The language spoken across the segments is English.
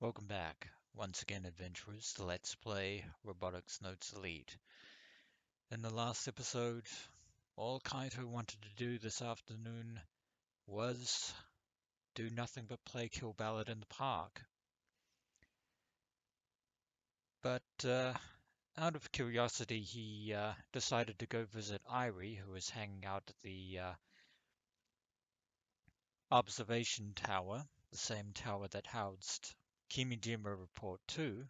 Welcome back, once again adventurers, to Let's Play Robotics Notes Elite. In the last episode, all Kaito wanted to do this afternoon was do nothing but play Kill Ballad in the park. But out of curiosity, he decided to go visit Irie, who was hanging out at the observation tower, the same tower that housed Kimijima Report 2,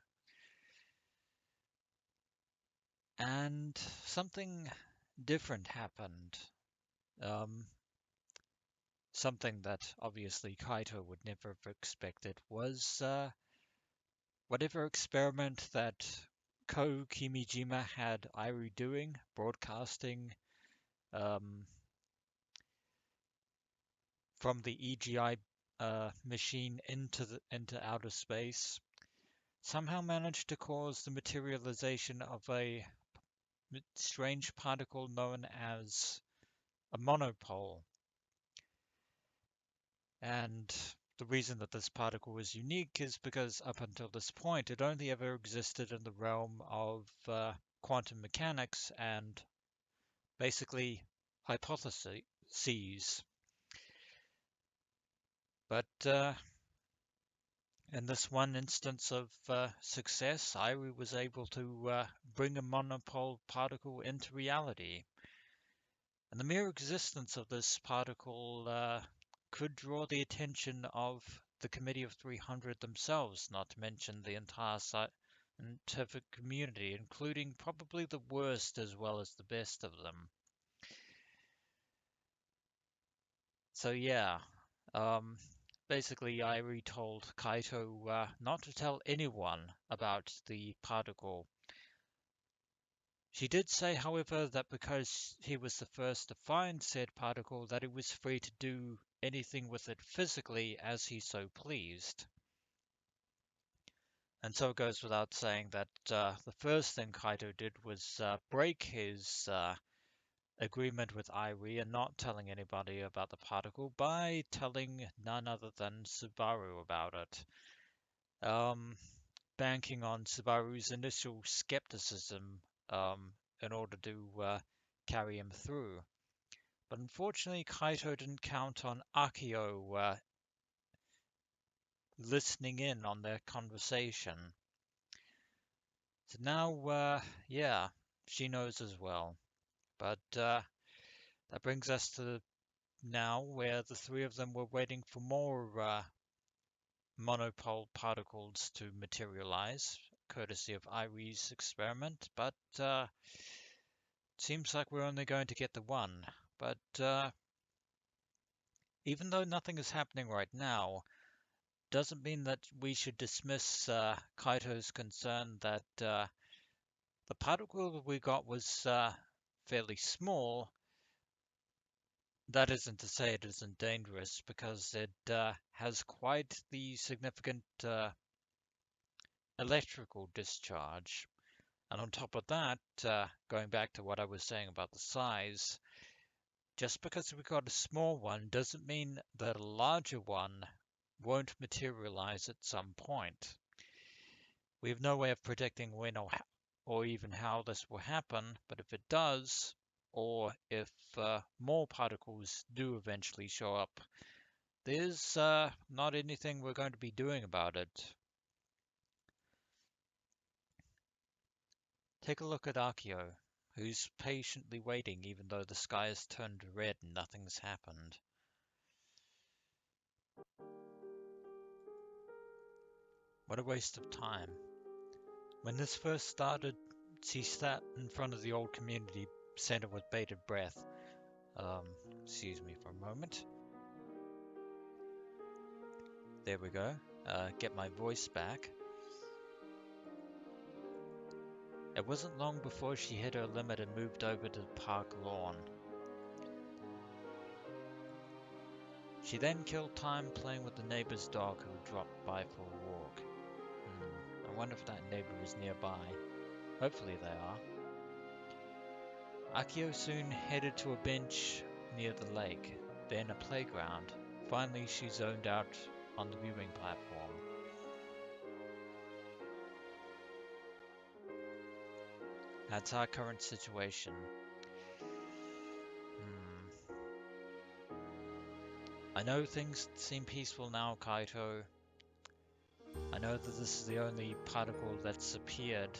and something different happened. Um, Something that obviously Kaito would never have expected was whatever experiment that Ko Kimijima had Irie doing, broadcasting um, from the EGI machine into outer space, somehow managed to cause the materialization of a strange particle known as a monopole. And the reason that this particle was unique is because up until this point, it only ever existed in the realm of quantum mechanics and basically hypotheses. But in this one instance of success, Irie was able to bring a monopole particle into reality. And the mere existence of this particle could draw the attention of the Committee of 300 themselves, not to mention the entire scientific community, including probably the worst as well as the best of them. So yeah, um, basically Irie told Kaito not to tell anyone about the particle. She did say, however, that because he was the first to find said particle, that he was free to do anything with it physically as he so pleased. And so it goes without saying that the first thing Kaito did was break his agreement with Irie and not telling anybody about the particle by telling none other than Subaru about it. Um, Banking on Subaru's initial skepticism in order to carry him through. But unfortunately, Kaito didn't count on Akiho listening in on their conversation. So now, yeah, she knows as well. But that brings us to now where the three of them were waiting for more monopole particles to materialize, courtesy of Irie's experiment. But seems like we're only going to get the one. But even though nothing is happening right now, doesn't mean that we should dismiss Kaito's concern that the particle that we got was fairly small. That isn't to say it isn't dangerous, because it has quite the significant electrical discharge. And on top of that, going back to what I was saying about the size, just because we got a small one doesn't mean that a larger one won't materialize at some point. We have no way of predicting when or even how this will happen, but if it does, or if more particles do eventually show up, there's not anything we're going to be doing about it. Take a look at Akio, who's patiently waiting even though the sky has turned red and nothing's happened. What a waste of time. When this first started, she sat in front of the old community center with bated breath. Um, Excuse me for a moment. There we go. Get my voice back. It wasn't long before she hit her limit and moved over to the park lawn. She then killed time playing with the neighbor's dog who dropped by for a walk. I wonder if that neighbor is nearby. Hopefully they are. Akio soon headed to a bench near the lake, then a playground. Finally, she zoned out on the viewing platform. That's our current situation. I know things seem peaceful now, Kaito. I know that this is the only particle that's appeared,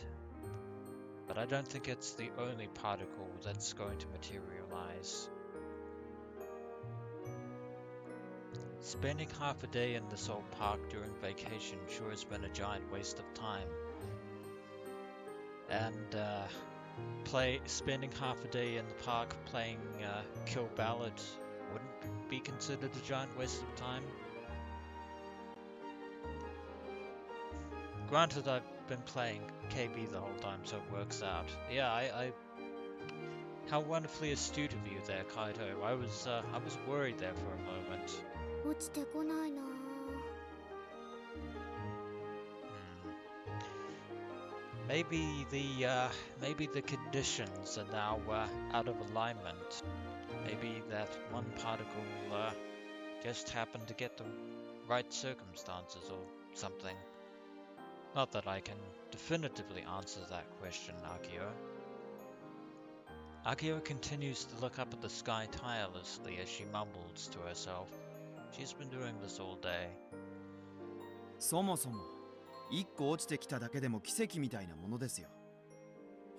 but I don't think it's the only particle that's going to materialize. Spending half a day in this old park during vacation sure has been a giant waste of time. And spending half a day in the park playing Kill Ballad wouldn't be considered a giant waste of time. Granted, I've been playing KB the whole time, so it works out. Yeah, how wonderfully astute of you there, Kaito. I was worried there for a moment. Maybe the conditions are now out of alignment. Maybe that one particle just happened to get the right circumstances or something. Not that I can definitively answer that question, Akiho. Akiho continues to look up at the sky tirelessly as she mumbles to herself. She's been doing this all day. そもそも1個落ちてきただけでも奇跡みたいなものですよ。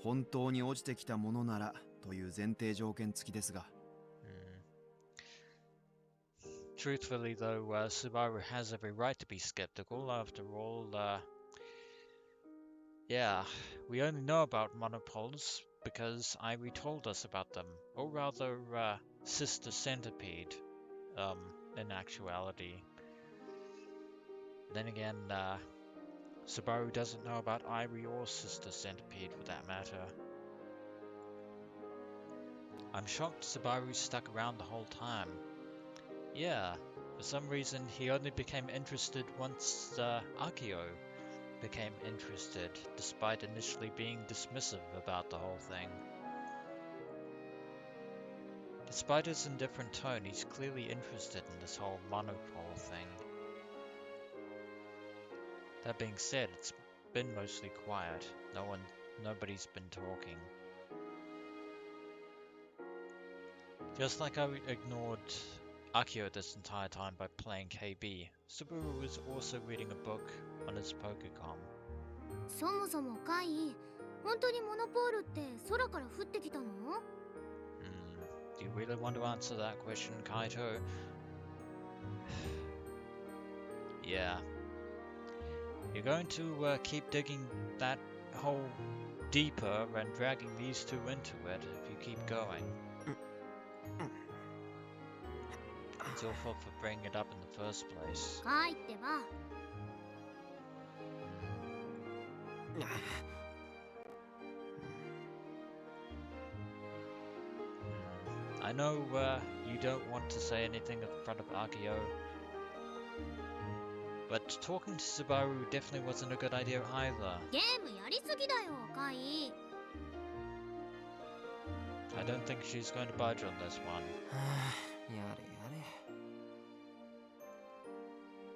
本当に落ちてきたものならという前提条件付きですが。Truthfully though, Subaru has every right to be skeptical. After all, yeah, we only know about monopoles because Irie told us about them. Or rather, Sister Centipede, in actuality. Then again, Subaru doesn't know about Irie or Sister Centipede for that matter. I'm shocked Subaru stuck around the whole time. Yeah, for some reason he only became interested once Akiho became interested, despite initially being dismissive about the whole thing. Despite his indifferent tone, he's clearly interested in this whole monopole thing. That being said, it's been mostly quiet. Nobody's been talking. Just like I ignored Akiho this entire time by playing KB, Subaru was also reading a book on his Pokecom. そもそもカイ、本当にモノポールって空から降ってきたの？ Do you really want to answer that question, Kaito? Yeah. You're going to keep digging that hole deeper and dragging these two into it if you keep going. It's your fault for bringing it up in the first place. カイってば。I know you don't want to say anything in front of Akiho, but talking to Subaru definitely wasn't a good idea either. ゲームやりすぎだよ、カイ。I don't think she's going to budge on this one. やれや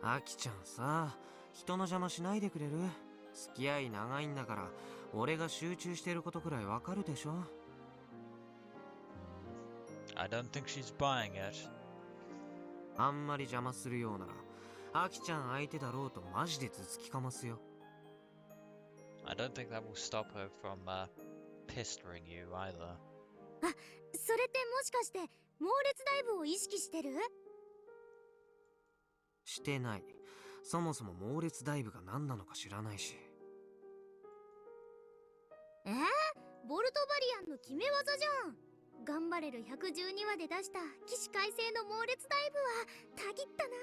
れ。アキちゃんさ、人の邪魔しないでくれる？付き合い長いんだから、俺が集中してることくらいわかるでしょ。I don't think she's buying it. あんまり邪魔するようなら、アキちゃん相手だろうとマジで頭突きかますよ。I don't think that will stop her from pestering you either. あ、それってもしかして猛烈ダイブを意識してる？してない。そもそも猛烈ダイブが何なのか知らないし。ボルトバリアンの決め技じゃん。頑張れる112話で出した起死回生の猛烈ダイブはたぎったな。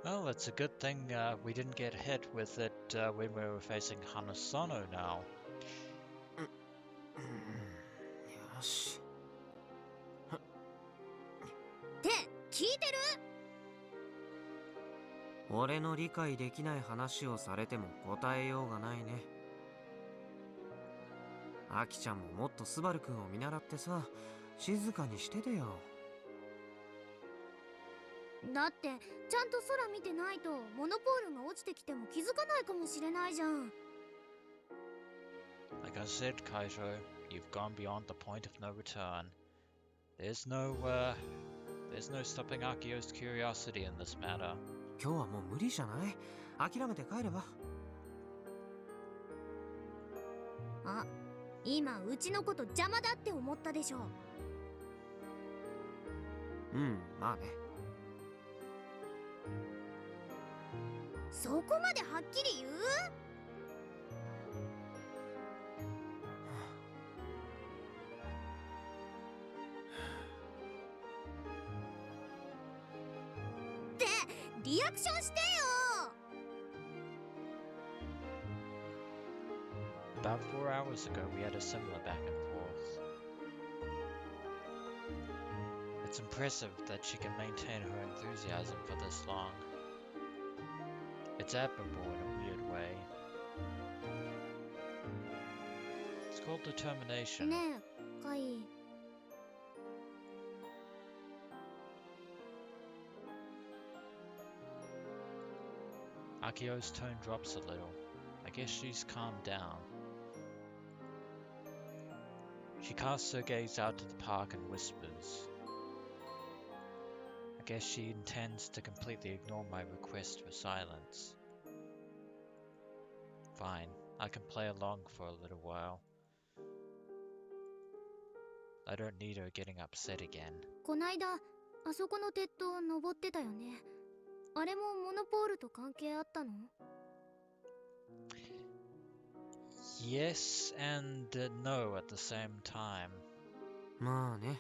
Well, it's a good thing we didn't get hit with it when we were facing Hanasono now. よし。って聞いてる？俺の理解できない話をされても答えようがないね。アキちゃんももっとスバル君を見習ってさ、静かにしててよ。だってちゃんと空見てないとモノポールが落ちてきても気づかないかもしれないじゃん。Like I said, Kaito, you've gone beyond the point of no return. There's no stopping Akiho's curiosity in this matter. 今日はもう無理じゃない？諦めて帰れば。あ、今うちのこと邪魔だって思ったでしょ。うん、まあね。そこまではっきり言う？ってリアクションしてよ。 About 4 hours ago, we had a similar back and forth. It's impressive that she can maintain her enthusiasm for this long. It's admirable in a weird way. It's called determination. ねえ、カイ。Akiho's tone drops a little. I guess she's calmed down. She casts her gaze out to the park and whispers. I guess she intends to completely ignore my request for silence. Fine, I can play along for a little while. I don't need her getting upset again. こないだあそこの鉄塔登ってたよね。あれもモノポールと関係あったの？ Yes and no at the same time. まあね。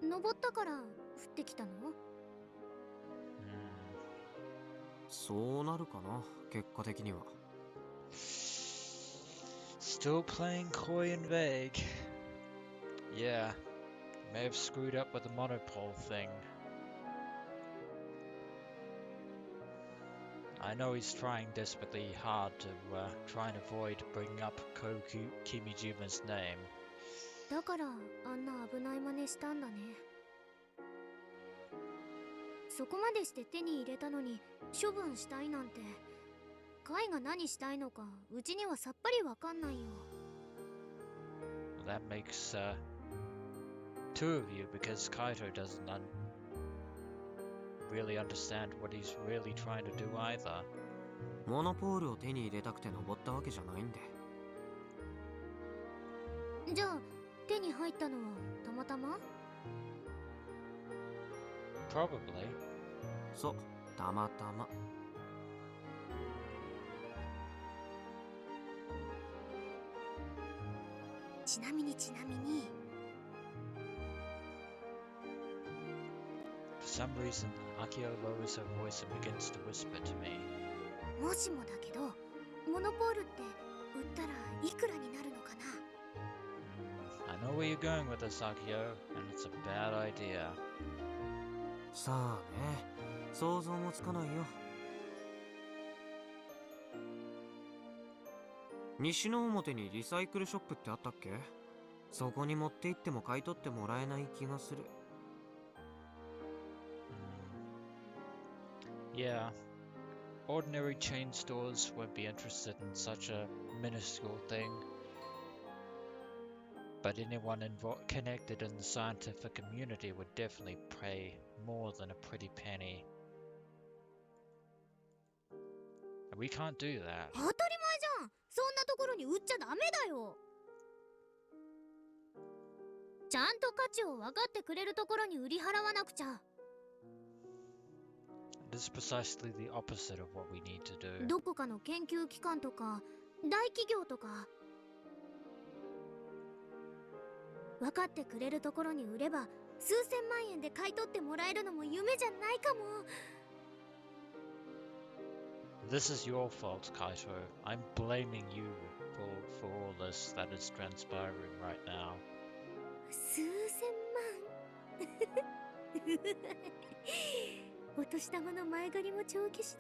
登ったから降ってきたの？ そうなるかな、結果的には。Still playing coy and vague. Yeah, may have screwed up with the monopole thing. I know he's trying desperately hard to try and avoid bringing up Kimijima's name. だからあんな危ない真似したんだね。そこまでして手に入れたのに処分したいなんて、カイが何したいのかうちにはさっぱりわかんないよ。 That makes two of you because Kaito doesn't really understand what he's really trying to do either. モノポールを手に入れたくて登ったわけじゃないんで。じゃあ手に入ったのはたまたま？ Probably. そう、たまたま。ちなみにちなみに。 For some reason, Akiho lowers her voice and begins to whisper to me. もしもだけどモノポールって売ったらいくらになるのかな？ I know where you're going with this, Akiho, and it's a bad idea. さあね、想像もつかないよ。西の表にリサイクルショップってあったっけ？そこに持って行っても買い取ってもらえない気がする。Yeah. Ordinary chain stores won't be interested in such a minuscule thing. But anyone connected in the scientific community would definitely pay more than a pretty penny. And we can't do that. 当たり前じゃん。そんなところに売っちゃダメだよ。ちゃんと価値を分かってくれるところに売り払わなくちゃ。 This is precisely the opposite of what we need to do. どこかの研究機関とか大企業とか分かってくれるところに売れば数千万円で買い取ってもらえるのも夢じゃないかも。 This is your fault, Kaito. I'm blaming you for all this that is transpiring right now. 数千万お年玉の前借りも帳消し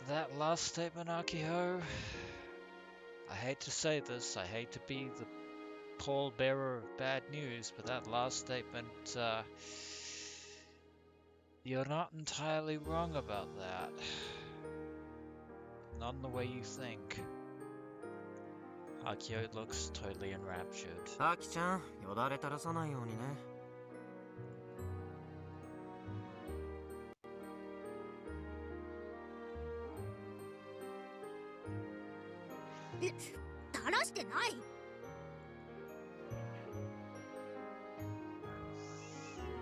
だ。That last statement, Akiho. I hate to say this, I hate to be the pallbearer of bad news, but that last statement, You're not entirely wrong about that. Not in the way you think. Akio looks totally enraptured. アキちゃん、よだれ垂らさないようにね。垂らしてない。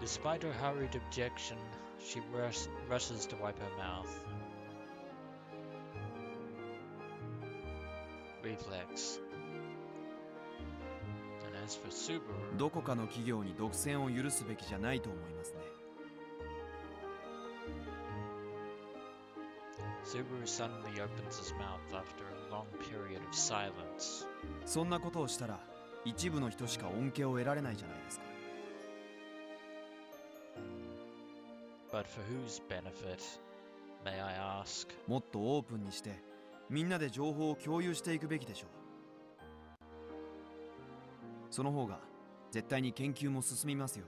Despite her hurried objection, she rushes to wipe her mouth. Reflex. And as for Subaru, どこかの企業に独占を許すべきじゃないと思いますね。 Subaru suddenly opens his mouth after a long period of silence. そんなことをしたら一部の人しか恩恵を得られないじゃないですか。 But for whose benefit, may I ask? もっとオープンにしてみんなで情報を共有していくべきでしょう。その方が絶対に研究も進みますよ。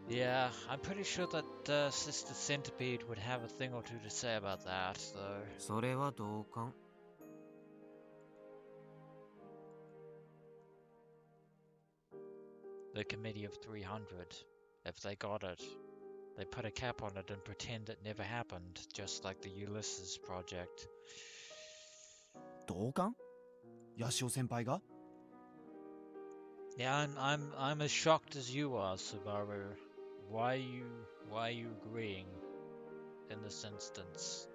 Yeah, I'm pretty sure that Sister Centipede would have a thing or two to say about that, though. それは同感。 The Committee of 300, if they got it, they put a cap on it and pretend it never happened, just like the Ulysses project. 同感？ヤシオ先輩が？ Yeah, I'm as shocked as you are, Subaru. Why are you agreeing in this instance?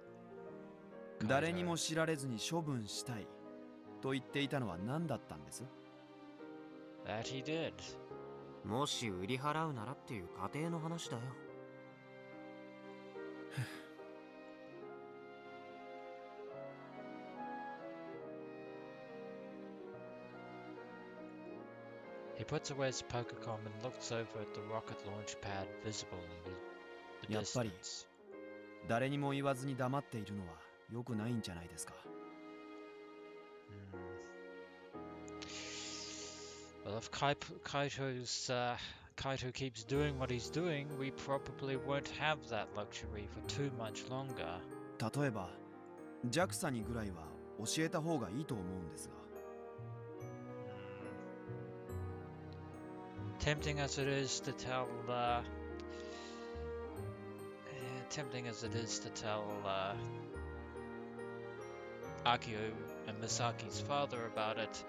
誰にも知られずに処分したいと言っていたのは何だったんです？ That he did. もし売り払うならっていう家庭の話だよ。He puts away his Pokécom and looks over at the rocket launch pad visible in the やっぱり distance. 誰にも言わずに黙っているのは良くないんじゃないですか。 Well, if Kaito keeps doing what he's doing, we probably won't have that luxury for too much longer. 例えば JAXA にぐらいは教えた方がいいと思うんですが。 Tempting as it is to tell, Akio and Misaki's father about it,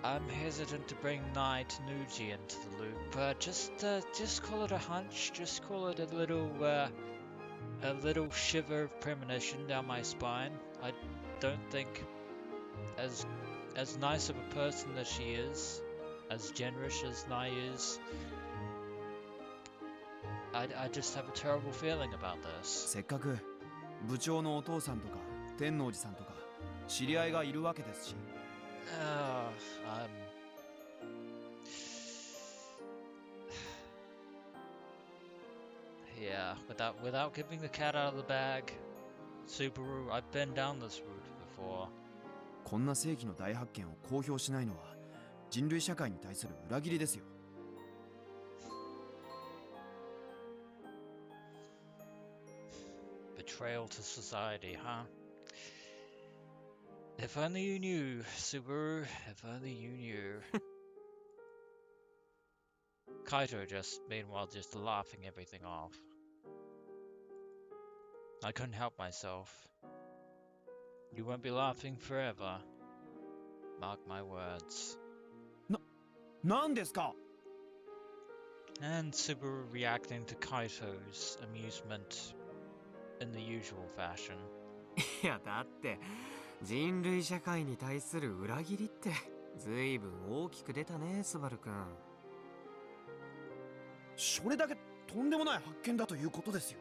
I'm hesitant to bring Nai Tanuji into the loop. Just call it a hunch. Just call it a little shiver of premonition down my spine. I don't think, as nice of a person as she is, as generous as Nai is, I just have a terrible feeling about this. せっかく部長のお父さんとか天王寺さんとか知り合いがいるわけですし。 Yeah, without giving the cat out of the bag, Subaru, I've been down this route before. こんな世紀の大発見を公表しないのは人類社会に対する裏切りですよ。 Betrayal to society, huh? If only you knew, Subaru, if only you knew. Kaito meanwhile, just laughing everything off. I couldn't help myself. You won't be laughing forever. Mark my words. なんですか？ And Subaru reacting to Kaito's amusement in the usual fashion. いやだって人類社会に対する裏切りってずいぶん大きく出たね、スバルくん。それだけとんでもない発見だということですよ。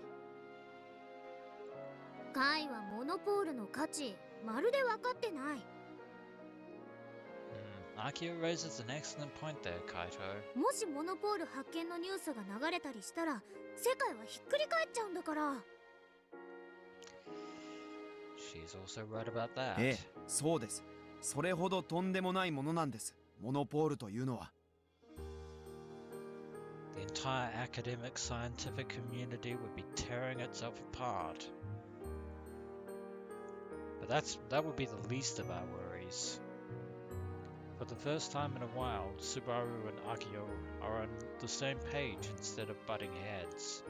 カイはモノポールの価値まるで分かってない。 Akio raises an excellent point there, Kaito. もしモノポール発見のニュースが流れたりしたら世界はひっくり返っちゃうんだから。 She's also right about that. ええ、そうです。それほどとんでもないものなんです。モノポールというのは。the entire academic scientific community would be tearing itself apart. But that would be the least of our worries. For the first time in a while, Subaru and Akiho are on the same page instead of butting heads.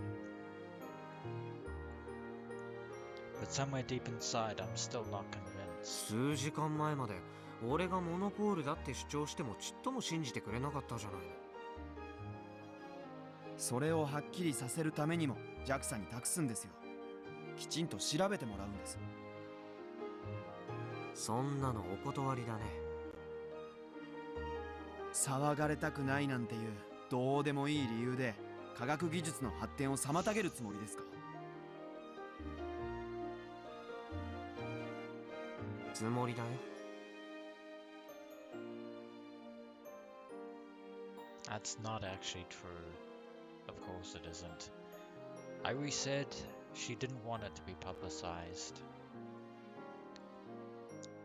But somewhere deep inside, I'm still not convinced. 数時間前まで俺がモノポールだって主張してもちっとも信じてくれなかったじゃない。それをはっきりさせるためにも JAXA に託すんですよ。きちんと調べてもらうんです。そんなのお断りだね。騒がれたくないなんていうどうでもいい理由で科学技術の発展を妨げるつもりですか？つもりだよ。That's not actually true. Of course it isn't. Irie said she didn't want it to be publicized.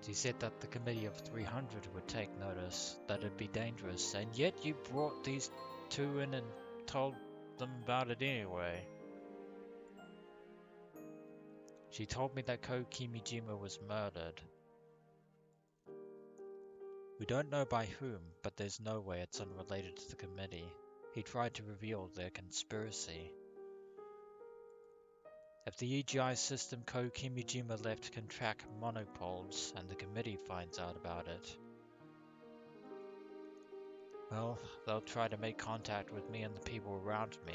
She said that the committee of 300 would take notice, that it'd be dangerous, and yet you brought these two in and told them about it anyway. She told me that Ko Kimijima was murdered. We don't know by whom, but there's no way it's unrelated to the committee. He tried to reveal their conspiracy. If the EGI system Ko Kimijima left can track monopoles and the committee finds out about it, well, they'll try to make contact with me and the people around me.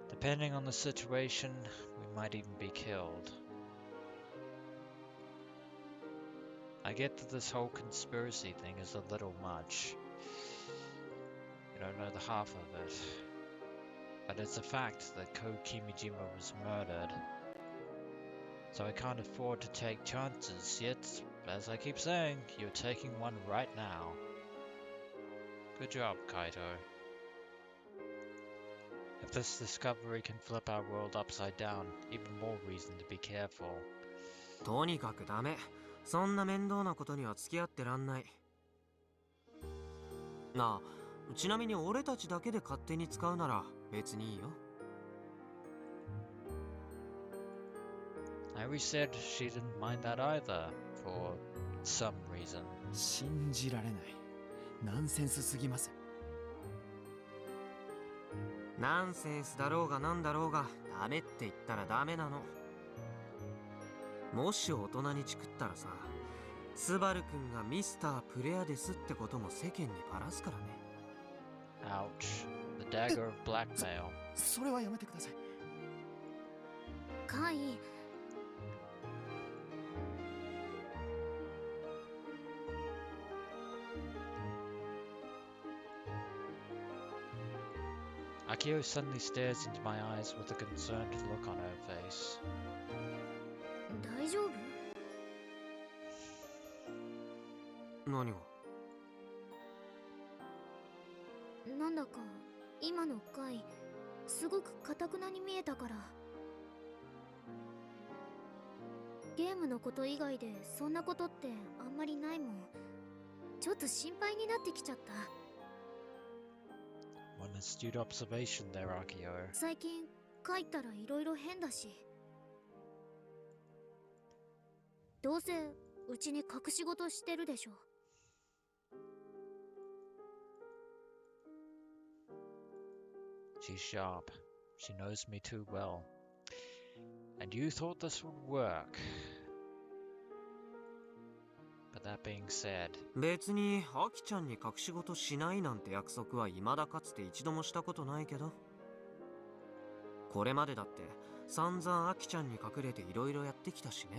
Depending on the situation, we might even be killed. I get that this whole conspiracy thing is a little much. You don't know the half of it. But it's a fact that Ko Kimijima was murdered. So I can't afford to take chances, yet, as I keep saying, you're taking one right now. Good job, Kaito. If this discovery can flip our world upside down, even more reason to be careful. とにかくダメ。そんな面倒なことには付き合ってらんない。なあ、ちなみに俺たちだけで勝手に使うなら別にいいよ。Irie said she didn't mind that either, for some reason. 信じられない。ナンセンスすぎます。ナンセンスだろうがなんだろうがダメって言ったらダメなの。もし大人にチクったらさ、スバル君がミスタープレアですってことも世間にばらすからね。Ouch. The dagger of blackmail. それはやめてください。カイ、Akiho suddenly stares into my eyes with a concerned look on her face. 大丈夫？何が？なんだか今の回すごく堅くなに見えたから。ゲームのこと以外でそんなことってあんまりないもん。ちょっと心配になってきちゃった。One astute observation there, Akiho. 最近帰ったらいろいろ変だし。どうせうちに隠し事してるでしょ。She's sharp. She knows me too well. And you thought this would work. But that being said, 別にアキちゃんに隠し事しないなんて約束は未だかつて一度もしたことないけど、これまでだって散々アキちゃんに隠れていろいろやってきたしね。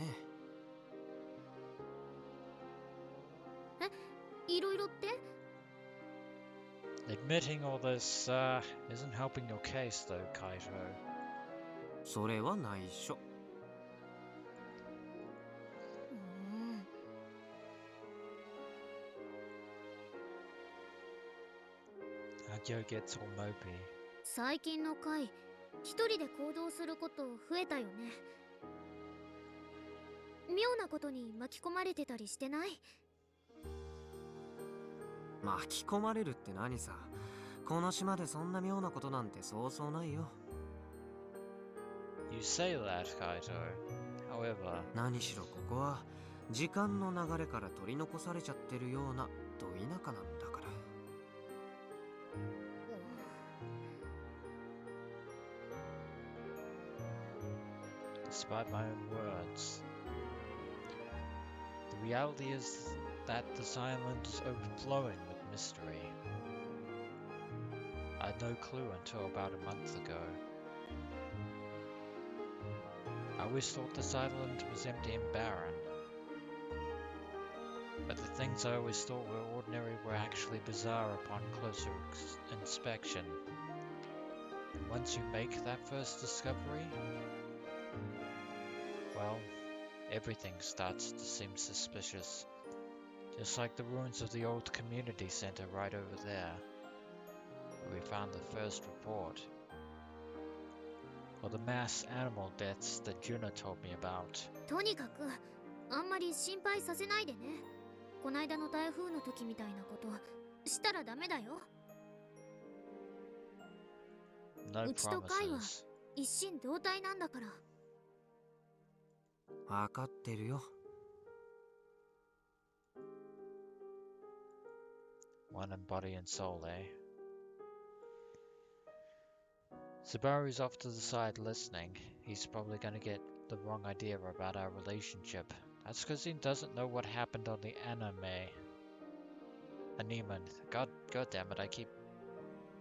いろいろって？ admitting all this isn't helping your case though, Kaito. それは内緒。Akiho gets all mopey. 最近の回、一人で行動すること増えたよね。妙なことに巻き込まれてたりしてない？巻き込まれるって何さ。この島でそんな妙なことなんてそうそうないよ。 You say that, Kaito. However, 何しろここは時間の流れから取り残されちゃってるようなど田舎なんだから。 despite my own words, the reality is that this island is overflowing with mystery. I had no clue until about a month ago. I always thought this island was empty and barren. But the things I always thought were ordinary were actually bizarre upon closer inspection. Once you make that first discovery, well, everything starts to seem suspicious. Just like the ruins of the old community center right over there, where we found the first report. Or the mass animal deaths that Juna told me about. とにかくあんまり心配させないでね。こないだの台風の時みたいなことしたらダメだよ。 No うちとカイは promises. 一心同体なんだから。分かってるよ。 One in body and soul, eh? Subaru's off to the side listening. He's probably gonna get the wrong idea about our relationship. That's because he doesn't know what happened on the anime. God damn it, I keep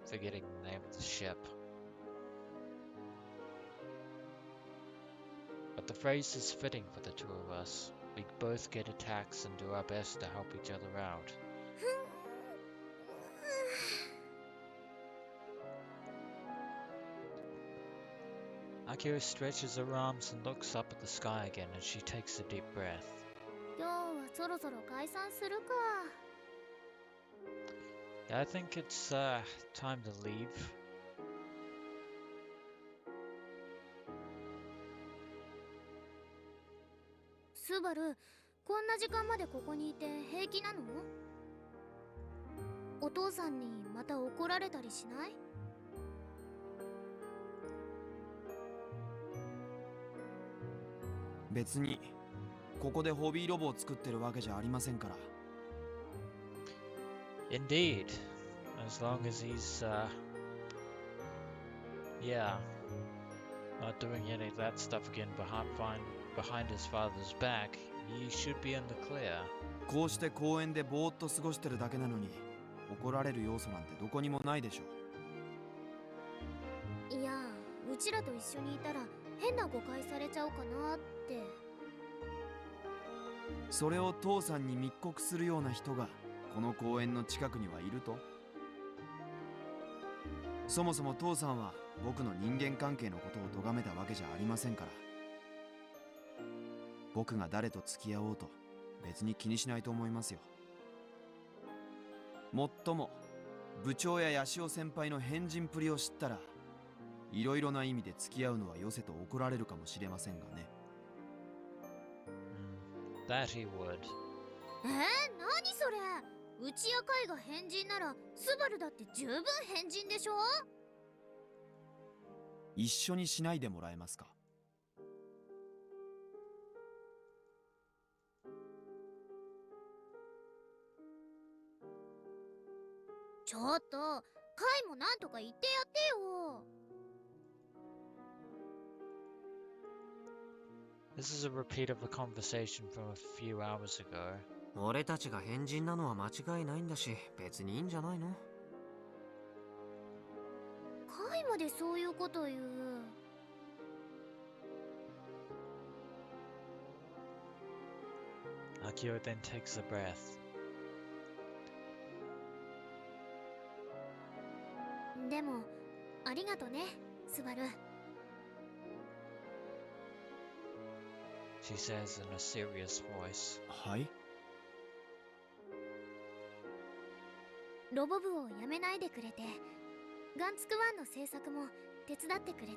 forgetting the name of the ship. But the phrase is fitting for the two of us. We both get attacks and do our best to help each other out. Akiho stretches her arms and looks up at the sky again as she takes a deep breath. 今日はそろそろ解散するか。 Yeah, I think it's time to leave. スバル、こんな時間までここにいて平気なの？お父さんにまた怒られたりしない？別にここでホビーロボを作ってるわけじゃありませんから。 Indeed. As long as he's, yeah, not doing any of that stuff again behind his father's back, he should be in the clear. こうして公園でぼーっと過ごしてるだけなのに怒られる要素なんてどこにもないでしょ。いや、うちらと一緒にいたら変な誤解されちゃうかなって。それを父さんに密告するような人がこの公園の近くにはいると？そもそも父さんは僕の人間関係のことを咎めたわけじゃありませんから。僕が誰と付き合おうと別に気にしないと思いますよ。もっとも部長や八潮先輩の変人プリを知ったらいろいろな意味で付き合うのはよせと怒られるかもしれませんがね。That he would. 何それ？うちやカイが変人ならスバルだって十分変人でしょ？一緒にしないでもらえますか？ちょっと、カイもなんとか言ってやってよ。 This is a repeat of a conversation from a few hours ago. 俺たちが変人なのは間違いないんだし、別にいいんじゃないの？カイまでそういうこと言う。 Akiho then takes a breath. でも、ありがとね、スバル。 She says in a serious voice. はい。ロボ部を辞めないでくれて、ガンツクワンの制作も手伝ってくれて。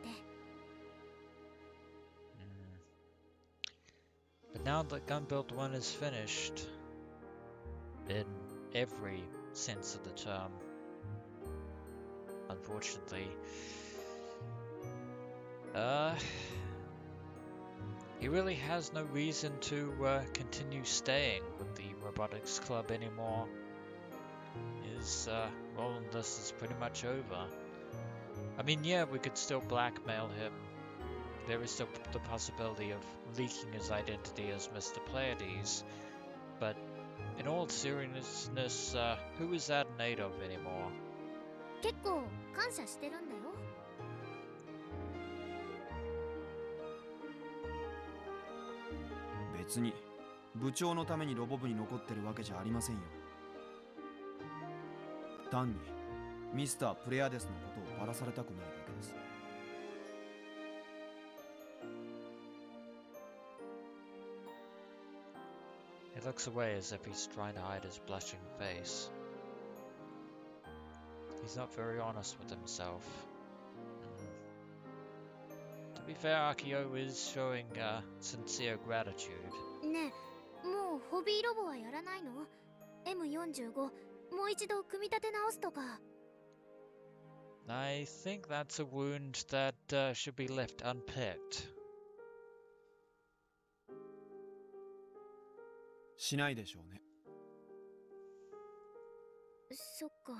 But now that Gunbuild 1 is finished, in every sense of the term, unfortunately. He really has no reason to continue staying with the Robotics Club anymore. His role in this is pretty much over. I mean, yeah, we could still blackmail him. There is still the possibility of leaking his identity as Mr. Pleiades, but in all seriousness, who is that in aid of anymore? 結構感謝してるんだよ。別に部長のためにロボ部に残ってるわけじゃありませんよ。単にミスタープレアデスのことをバラされたくないだけです。He looks away as if he's trying to hide his blushing face. He's not very honest with himself. To be fair, Akiho is showing sincere gratitude. ねえ、もうホビーロボはやらないの？ M45 もう一度組み立て直すとか。I think that's a wound that should be left unpicked. しないでしょうね。そっか。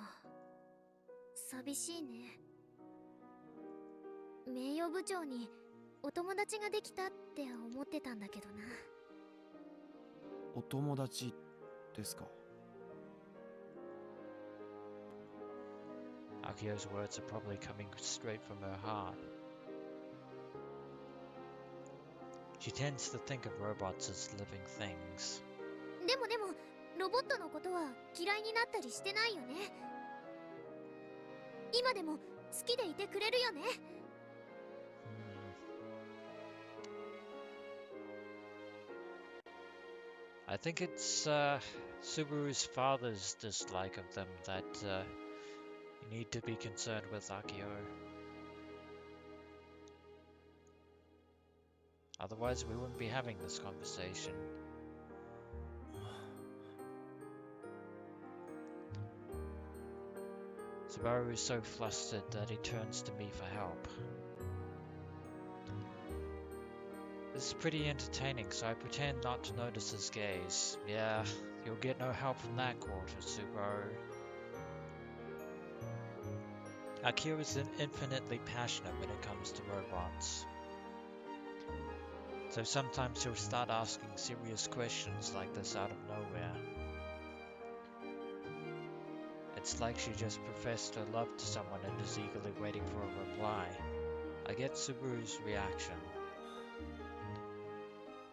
寂しいね。名誉部長にお友達ができたって思ってたんだけどな。お友達ですか。Akiho's words are probably coming straight from her heart. She tends to think of robots as living things. でもロボットのことは嫌いになったりしてないよね。今でも好きでいてくれるよね。I think it's Subaru's father's dislike of them that you need to be concerned with, Akiho. Otherwise, we wouldn't be having this conversation. Subaru is so flustered that he turns to me for help. This is pretty entertaining, so I pretend not to notice his gaze. Yeah, you'll get no help from that quarter, Subaru. Akiho is infinitely passionate when it comes to robots. So sometimes he'll start asking serious questions like this out of nowhere. It's like she just professed her love to someone and is eagerly waiting for a reply. I get Subaru's reaction.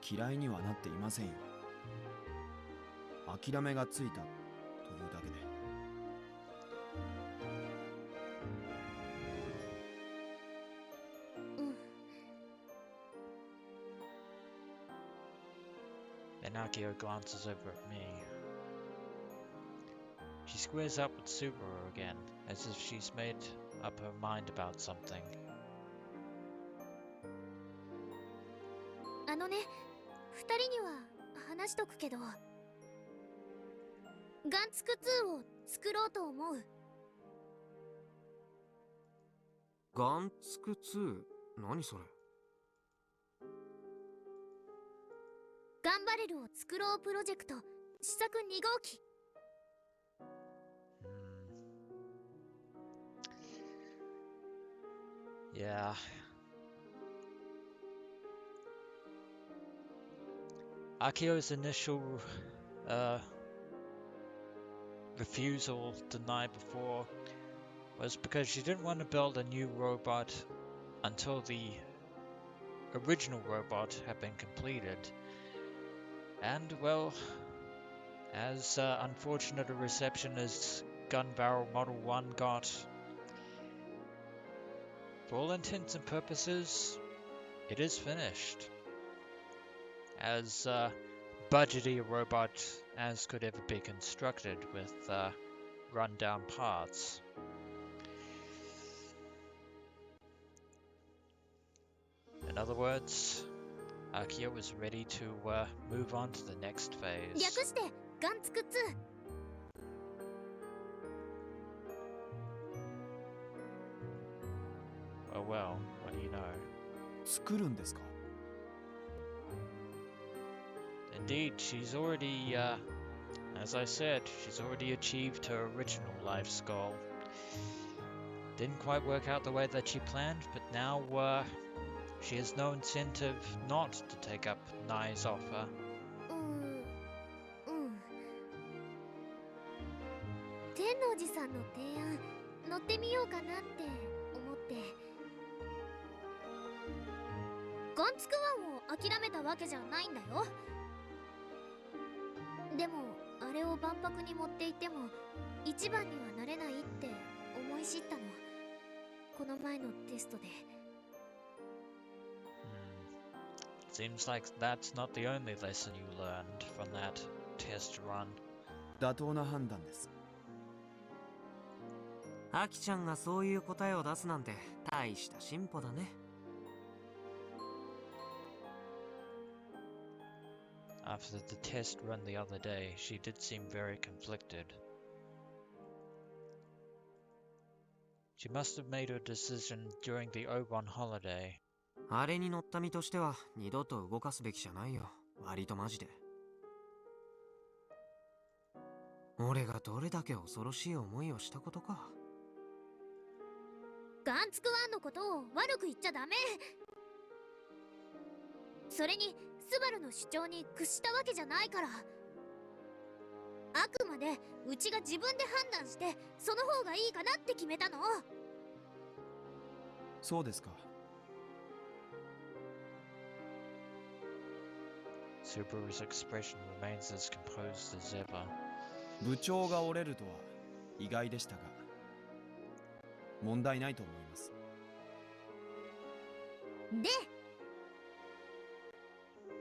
嫌いにはなっていませんよ。諦めがついたというだけで。Then Akiho glances over at me. She squares up with Subaru again, as if she's made up her mind about something. あのね、二人には話しとくけど、ガンツク2を作ろうと思う。ガンツク 2？ 何それ？ガンバレルを作ろうプロジェクト試作2号機。Yeah. Akiho's initial refusal denied before was because she didn't want to build a new robot until the original robot had been completed. And, well, as unfortunate a reception as Gun Barrel Model 1 got, for all intents and purposes, it is finished. As budgety a robot as could ever be constructed with run-down parts. In other words, Akiho was ready to move on to the next phase. 略してガンツク2。well. What do you know? 作るんですか？ Indeed, she's already, as I said, she's already achieved her original life's goal. Didn't quite work out the way that she planned, but now, she has no incentive not to take up Nai's offer. 天王寺さんの提案乗ってみようかなって思って。ガンツクワンを諦めたわけじゃないんだよ。でもあれを万博に持って行っても一番にはなれないって思い知ったの。この前のテストで。Seems like that's not the only lesson you learned from that test run. 妥当な判断です。アキちゃんがそういう答えを出すなんて大した進歩だね。After the test run the other day, she did seem very conflicted. She must have made her decision during the O1 holiday. あれに乗った身としては二度と動かすべきじゃないよ。割とマジで。俺がどれだけ恐ろしい思いをしたことか。ガンツクワンのことを悪く言っちゃダメ。それにスバルの主張に屈したわけじゃないから。あくまでうちが自分で判断してその方がいいかなって決めたの。そうですか。Subaru's expression remains as composed as ever. 部長が折れるとは意外でしたが、問題ないと思います。で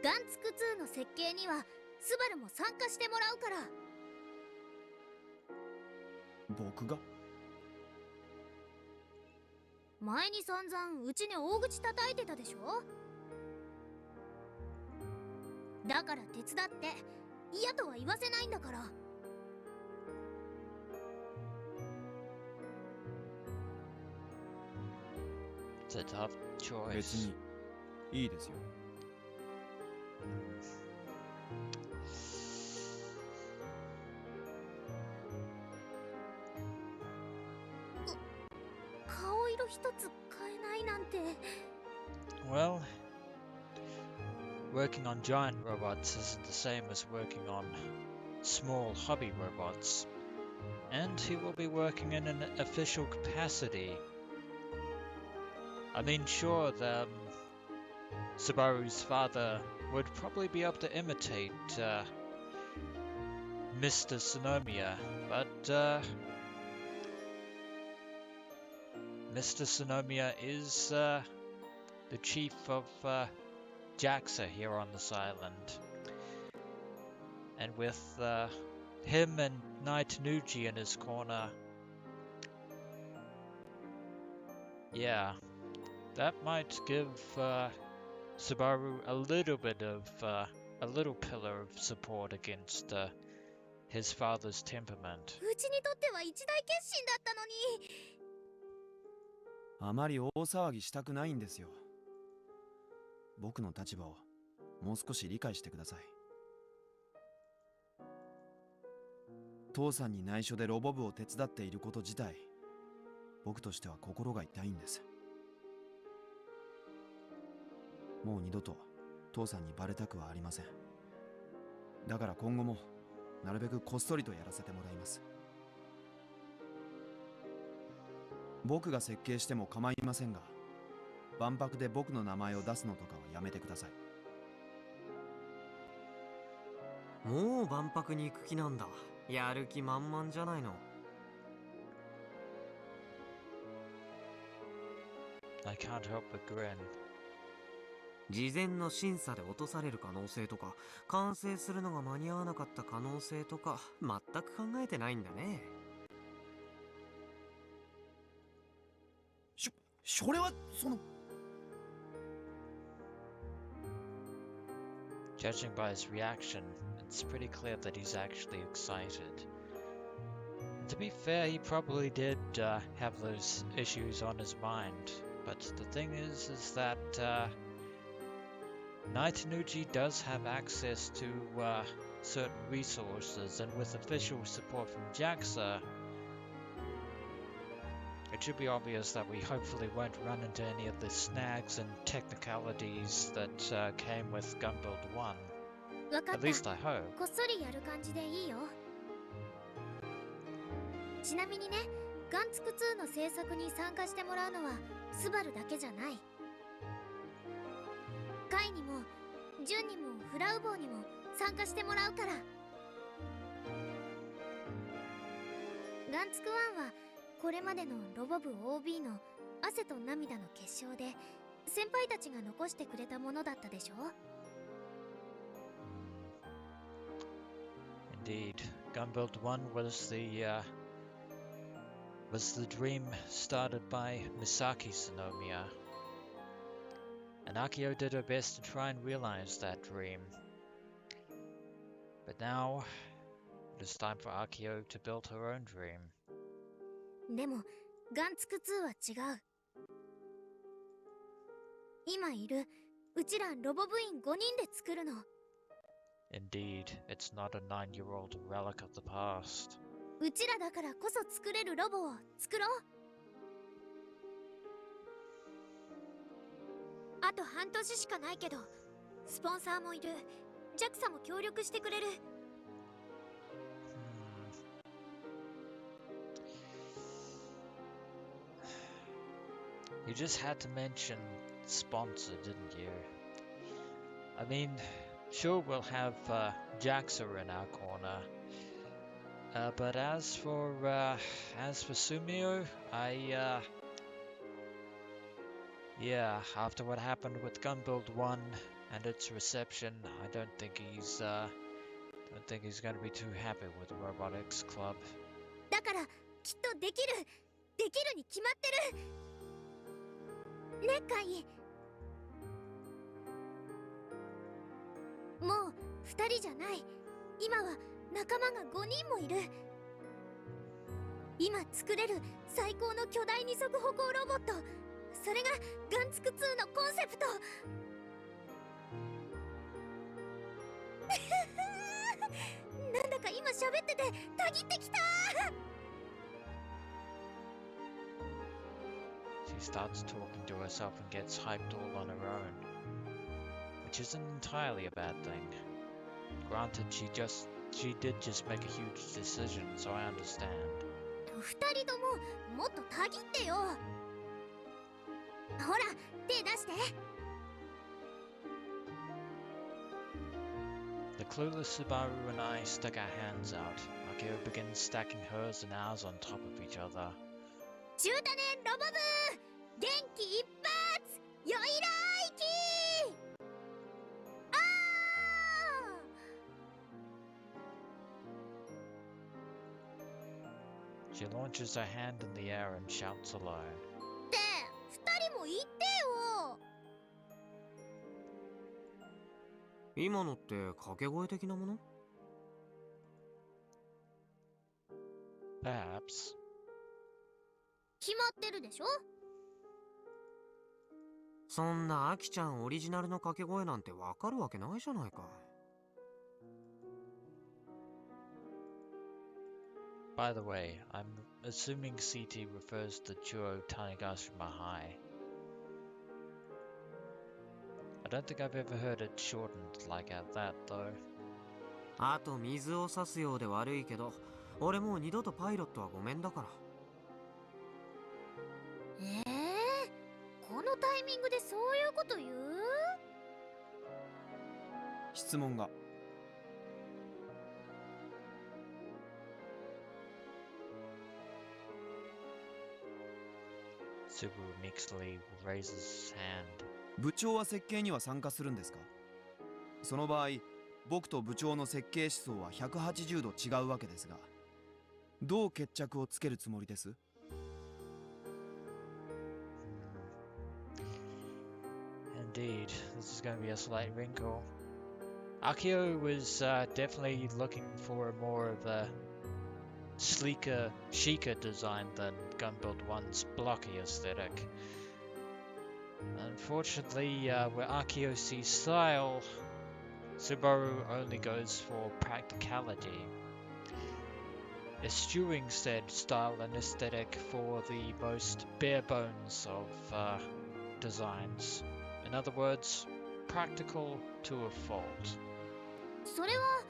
ガンツク2の設計にはスバルも参加してもらうから。僕が？前に散々うちに大口叩いてたでしょ。だから手伝って嫌とは言わせないんだから。It's a tough 別 choice. にいいですよ。顔色一つ変えないなんて。Well, working on giant robots isn't the same as working on small hobby robots. And he will be working in an official capacity. I mean, sure, Subaru's father would probably be able to imitate Mr. Sonomiya, but Mr. Sonomiya is the chief of JAXA here on this island. And with him and Naitanuji in his corner, yeah, that might give Subaru a little bit of a little pillar of support against his father's temperament. うちにとっては一大決心だったのに。あまり大騒ぎしたくないんですよ。僕の立場をもう少し理解してください。父さんに内緒でロボ部を手伝っていること自体、僕としては心が痛いんです。もう二度と父さんにバレたくはありません。だから今後もなるべくこっそりとやらせてもらいます。僕が設計しても構いませんが、万博で僕の名前を出すのとかはやめてください。もう万博に行く気なんだ。やる気満々じゃないの。I can't help but grin. 事前の審査で落とされる可能性とか、完成するのが間に合わなかった可能性とか、全く考えてないんだね。それはその。Judging by his reaction, it's pretty clear that he's actually excited. And to be fair, he probably did have those issues on his mind. But the thing is that Naitanuchi does have access to certain resources, and with official support from JAXA, it should be obvious that we hopefully won't run into any of the snags and technicalities that came with Gunbuild 1. わかっ At た。 least I hope. こっそりやる感じでいいよ。ちなみにね、ガンツク2の制作に参加してもらうのはスバルだけじゃない。カイにもジュンにもフラウボーにも参加してもらうから。ガンツク1はこれまでのロボ部 OB の汗と涙の結晶で先輩たちが残してくれたものだったでしょ。 Indeed, Gunbuild 1 was the dream started by Misaki Sonomiya, and Akiho did her best to try and realize that dream. But now, it is time for Akiho to build her own dream. でもガンツク2は違う。今いるうちらロボ部員5人で作るの。 Indeed, it's not a 9-year-old relic of the past. うちらだからこそ作れるロボを作ろう。あと半年しかないけど、スポンサーもいる。JAXA も協力してくれる。You just had to mention sponsor, didn't you? I mean, sure we'll have JAXA in our corner. But as for Sumio, yeah, after what happened with Gunbuild 1 and its reception, I don't think he's going to be too happy with the Robotics Club. だからきっとできるに決まってる。ね、カイ。もう2人じゃない。今は仲間が5人もいる。今作れる最高の巨大二足歩行ロボット、それがガンツク2のコンセプト。なんだか今喋っててたぎってきた。 She starts talking to herself and gets hyped all on her own, which isn't entirely a bad thing. Granted, she did just make a huge decision, so I understand. 2人とももっとたぎってよ。ほら、手出して。 The clueless Subaru and I stuck our hands out. Akiho begins stacking hers and ours on top of each other. 中多年ロボ部元気一発よいらいき。あー She launches her hand in the air and shouts alone. って2人も言ってよ。今のって掛け声的なもの？ Perhaps. 決まってるでしょ。そんなアキちゃんオリジナルの掛け声なんてわかるわけないじゃないか。By the way, I'm assuming CT refers to Chuo Tanigashima High. I don't think I've ever heard it shortened like that though. あと水を差すようで悪いけど、俺もう二度とパイロットはごめんだから。このタイミングでそういうこと言う？質問が。Subaru meekly raises his hand. 部長は設計には参加するんですか？その場合、僕と部長の設計思想は180度違うわけですが、どう決着をつけるつもりです？ Indeed, this is going to be a slight wrinkle. Akiho was definitely looking for more of a sleeker, chicer design than Gunbuild 1's blocky aesthetic. Unfortunately, where Akiho sees style, Subaru only goes for practicality, eschewing said style and aesthetic for the most bare bones of designs. In other words, practical to a fault. それは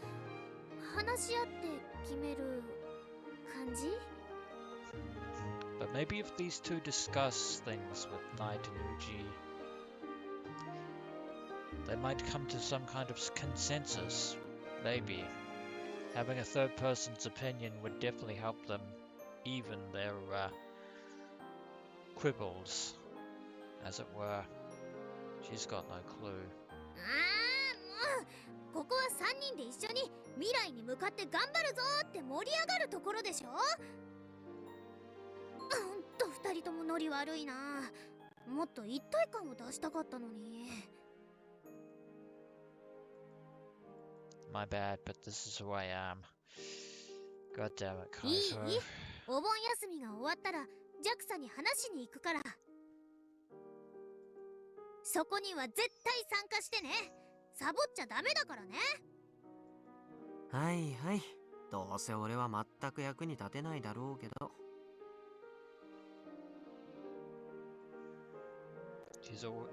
話し合って決める感じ？ But maybe if these two discuss things with Knight and Uji, they might come to some kind of consensus. Maybe. Having a third person's opinion would definitely help them even their quibbles, as it were. She's got no clue. もうここは3人で一緒に未来に向かって頑張るぞって盛り上がるところでしょ。ほんと2人ともノリ悪いな。もっと一体感を出したかったのに。My bad, but this is who I am. God damn it, いい Kaito. お盆休みが終わったら JAXA に話しに行くから。そこには絶対参加してね。サボっちゃダメだからね。はいはい。どうせ俺は全く役に立てないだろうけど。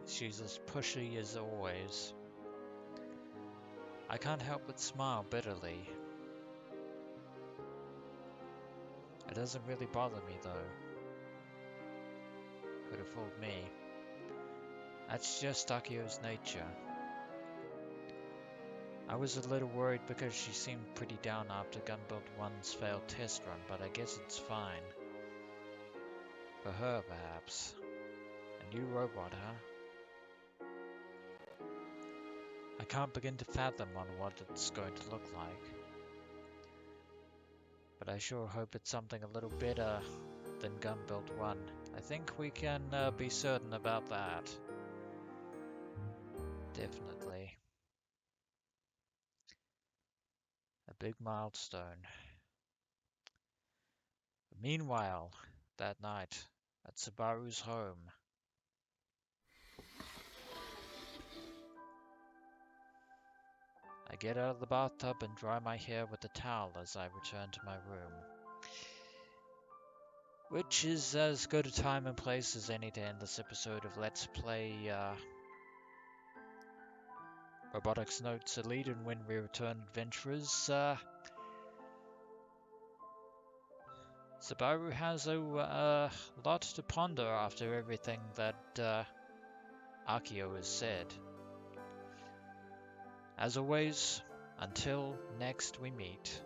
She's as pushy as always. I can't help but smile bitterly. It doesn't really bother me though. Could have fooled me. That's just Akiho's nature. I was a little worried because she seemed pretty down after Gunbuild 1's failed test run, but I guess it's fine. For her, perhaps. A new robot, huh? I can't begin to fathom on what it's going to look like. But I sure hope it's something a little better than Gunbuild 1. I think we can be certain about that. Definitely. A big milestone. Meanwhile, that night, at Subaru's home. I get out of the bathtub and dry my hair with a towel as I return to my room. Which is as good a time and place as any to end this episode of Let's Play Robotics Notes Elite and When We Return Adventurers. Subaru has a lot to ponder after everything that Akiho has said. As always, until next we meet.